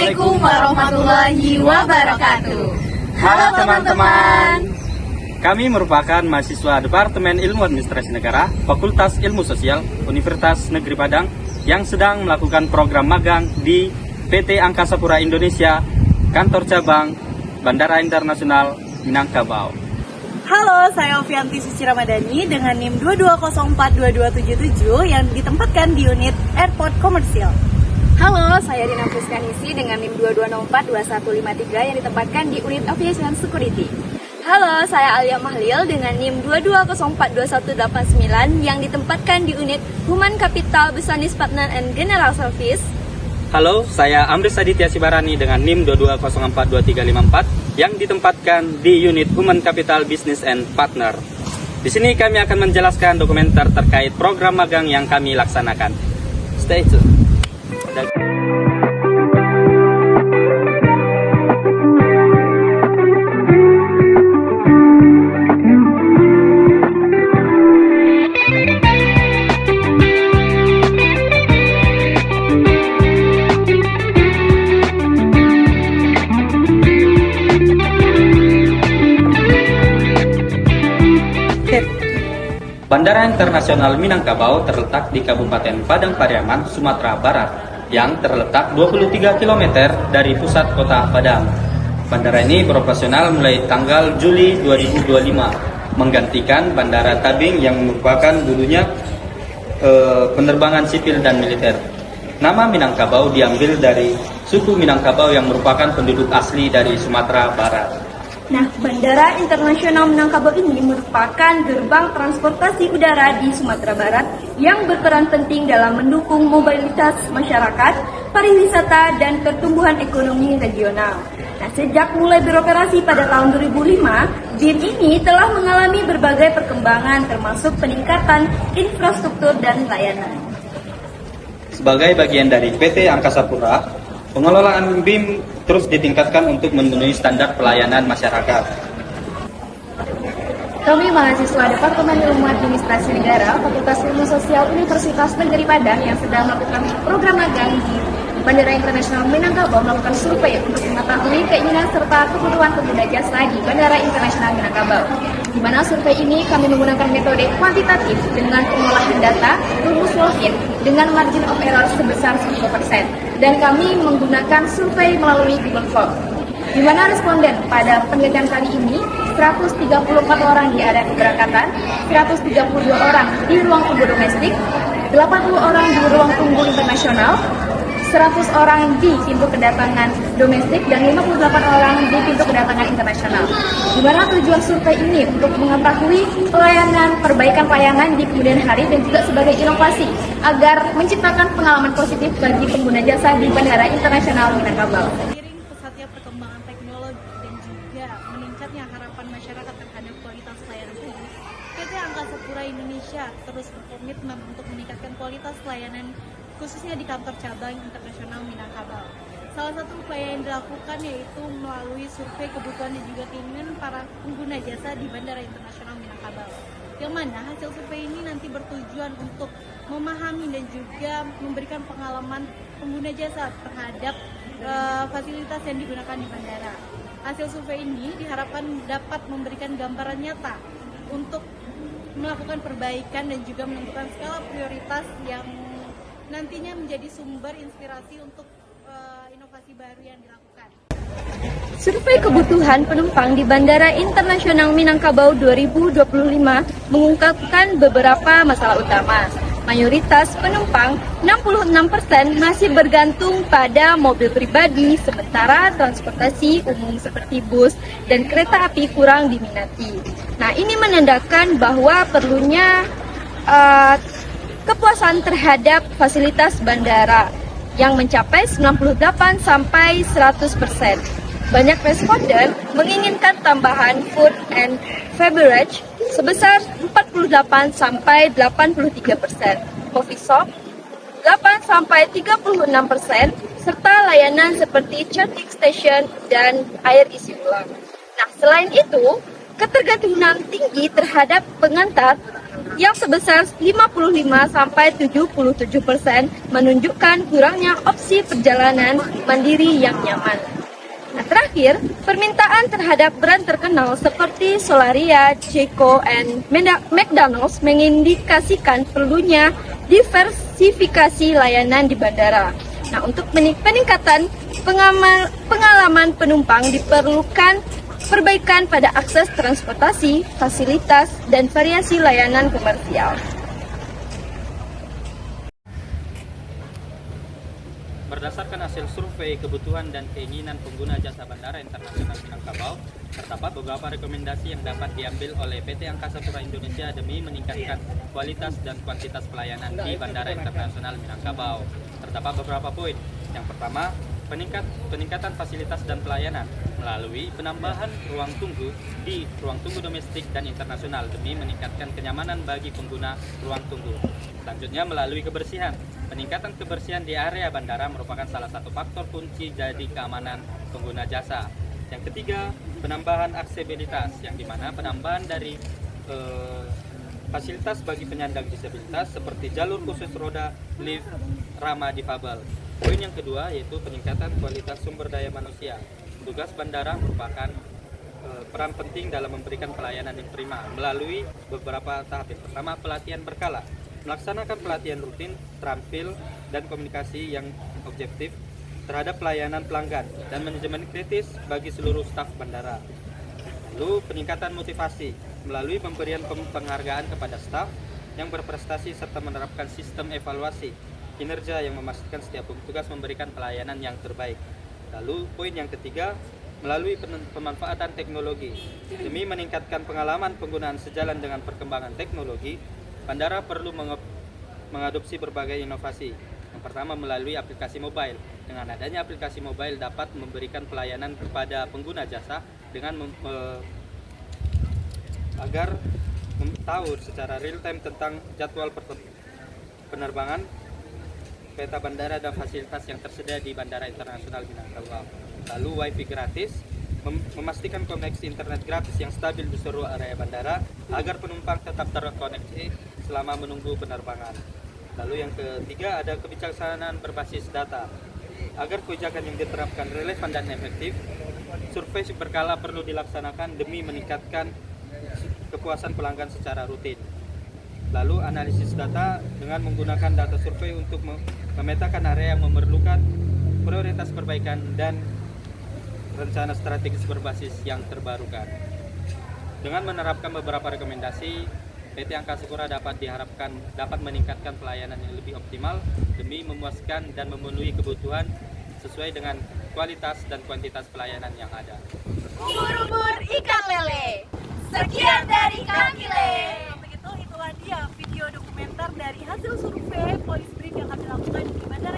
Assalamualaikum warahmatullahi wabarakatuh. Halo teman-teman. Kami merupakan mahasiswa Departemen Ilmu Administrasi Negara, Fakultas Ilmu Sosial, Universitas Negeri Padang yang sedang melakukan program magang di PT Angkasa Pura Indonesia, Kantor Cabang Bandara Internasional Minangkabau. Halo, saya Ovianti Suci Ramadhani dengan NIM 22042277 yang ditempatkan di unit Airport Komersial. Halo, saya Dina Fuskanisi dengan NIM 22042153 yang ditempatkan di unit Aviation Security. Halo, saya Alia Mahlil dengan NIM 22042189 yang ditempatkan di unit Human Capital Business Partner and General Service. Halo, saya Amris Aditya Sibarani dengan NIM 22042354 yang ditempatkan di unit Human Capital Business and Partner. Di sini kami akan menjelaskan dokumenter terkait program magang yang kami laksanakan. Stay tune. Bandara Internasional Minangkabau terletak di Kabupaten Padang Pariaman, Sumatera Barat, yang terletak 23 km dari pusat kota Padang. Bandara ini beroperasional mulai tanggal Juli 2025, menggantikan Bandara Tabing yang merupakan dulunya penerbangan sipil dan militer. Nama Minangkabau diambil dari suku Minangkabau yang merupakan penduduk asli dari Sumatera Barat. Nah, Bandara Internasional Minangkabau ini merupakan gerbang transportasi udara di Sumatera Barat yang berperan penting dalam mendukung mobilitas masyarakat, pariwisata, dan pertumbuhan ekonomi regional. Nah, sejak mulai beroperasi pada tahun 2005, BIM ini telah mengalami berbagai perkembangan termasuk peningkatan infrastruktur dan layanan. Sebagai bagian dari PT Angkasa Pura, pengelolaan BIM terus ditingkatkan untuk memenuhi standar pelayanan masyarakat. Kami mahasiswa Departemen Ilmu Administrasi Negara, Fakultas Ilmu Sosial Universitas Negeri Padang yang sedang melakukan program magang di Bandara Internasional Minangkabau melakukan survei untuk mengetahui keinginan serta kebutuhan pengguna jasa di Bandara Internasional Minangkabau. Di mana survei ini kami menggunakan metode kuantitatif dengan pengolahan data rumus Wolfin dengan margin of error sebesar 10%, dan kami menggunakan survei melalui Google Form. Di mana responden pada penelitian kali ini 134 orang di area keberangkatan, 132 orang di ruang tunggu domestik, 80 orang di ruang tunggu internasional, 100 orang di pintu kedatangan domestik, dan 58 orang di pintu kedatangan internasional. Di mana tujuan survei ini untuk mengetahui pelayanan, perbaikan pelayanan di kemudian hari dan juga sebagai inovasi agar menciptakan pengalaman positif bagi pengguna jasa di Bandara Internasional Minangkabau. Seiring pesatnya perkembangan teknologi dan juga meningkatnya harapan masyarakat terhadap kualitas layanan publik, PT Angkasa Pura Indonesia terus berkomitmen untuk meningkatkan kualitas layanan khususnya di kantor cabang internasional Minangkabau. Salah satu upaya yang dilakukan yaitu melalui survei kebutuhan dan juga keinginan para pengguna jasa di Bandara Internasional Minangkabau. Yang mana hasil survei ini nanti bertujuan untuk memahami dan juga memberikan pengalaman pengguna jasa terhadap fasilitas yang digunakan di bandara. Hasil survei ini diharapkan dapat memberikan gambaran nyata untuk melakukan perbaikan dan juga menentukan skala prioritas yang nantinya menjadi sumber inspirasi untuk inovasi baru yang dilakukan. Survei kebutuhan penumpang di Bandara Internasional Minangkabau 2025 mengungkapkan beberapa masalah utama. Mayoritas penumpang, 66%, masih bergantung pada mobil pribadi, sementara transportasi umum seperti bus dan kereta api kurang diminati. Nah, ini menandakan bahwa perlunya kepuasan terhadap fasilitas bandara yang mencapai 98 sampai 100%. Banyak responden menginginkan tambahan food and beverage sebesar 48 sampai 83%, coffee shop 8 sampai 36%, serta layanan seperti charging station dan air isi ulang. Nah, selain itu, ketergantungan tinggi terhadap pengantar yang sebesar 55-77% menunjukkan kurangnya opsi perjalanan mandiri yang nyaman. Nah, terakhir, permintaan terhadap brand terkenal seperti Solaria, Jeko, and McDonald's mengindikasikan perlunya diversifikasi layanan di bandara. Nah, untuk peningkatan pengalaman penumpang diperlukan perbaikan pada akses transportasi, fasilitas, dan variasi layanan komersial. Berdasarkan hasil survei kebutuhan dan keinginan pengguna jasa Bandara Internasional Minangkabau, terdapat beberapa rekomendasi yang dapat diambil oleh PT Angkasa Pura Indonesia demi meningkatkan kualitas dan kuantitas pelayanan di Bandara Internasional Minangkabau. Terdapat beberapa poin. Yang pertama, peningkatan fasilitas dan pelayanan melalui penambahan ruang tunggu di ruang tunggu domestik dan internasional demi meningkatkan kenyamanan bagi pengguna ruang tunggu. Selanjutnya, melalui kebersihan. Peningkatan kebersihan di area bandara merupakan salah satu faktor kunci jadi keamanan pengguna jasa. Yang ketiga, penambahan aksesibilitas, yang dimana penambahan dari fasilitas bagi penyandang disabilitas seperti jalur khusus roda, lift, ramah difabel. Poin yang kedua yaitu peningkatan kualitas sumber daya manusia. Tugas bandara merupakan peran penting dalam memberikan pelayanan yang prima melalui beberapa tahap. Yang pertama, pelatihan berkala. Melaksanakan pelatihan rutin, terampil, dan komunikasi yang objektif terhadap pelayanan pelanggan dan manajemen kritis bagi seluruh staf bandara. Lalu peningkatan motivasi melalui pemberian penghargaan kepada staf yang berprestasi serta menerapkan sistem evaluasi kinerja yang memastikan setiap petugas memberikan pelayanan yang terbaik. Lalu poin yang ketiga, melalui pemanfaatan teknologi. Demi meningkatkan pengalaman penggunaan sejalan dengan perkembangan teknologi, bandara perlu mengadopsi berbagai inovasi. Yang pertama, melalui aplikasi mobile. Dengan adanya aplikasi mobile dapat memberikan pelayanan kepada pengguna jasa dengan agar tahu secara real time tentang jadwal penerbangan, peta bandara dan fasilitas yang tersedia di Bandara Internasional Minangkabau. Lalu wifi gratis, memastikan koneksi internet gratis yang stabil di seluruh area bandara agar penumpang tetap terkoneksi selama menunggu penerbangan. Lalu yang ketiga, ada kebijaksanaan berbasis data. Agar kebijakan yang diterapkan relevan dan efektif, survei berkala perlu dilaksanakan demi meningkatkan kepuasan pelanggan secara rutin. Lalu analisis data dengan menggunakan data survei untuk memetakan area yang memerlukan prioritas perbaikan dan rencana strategis berbasis yang terbarukan. Dengan menerapkan beberapa rekomendasi, PT Angkasa Pura diharapkan dapat meningkatkan pelayanan yang lebih optimal demi memuaskan dan memenuhi kebutuhan sesuai dengan kualitas dan kuantitas pelayanan yang ada. Ubur-ubur ikan lele. Sekian dari kami, Le. Begitu, itulah dia video dokumenter dari hasil survei Polis Brief yang kami lakukan di Bandara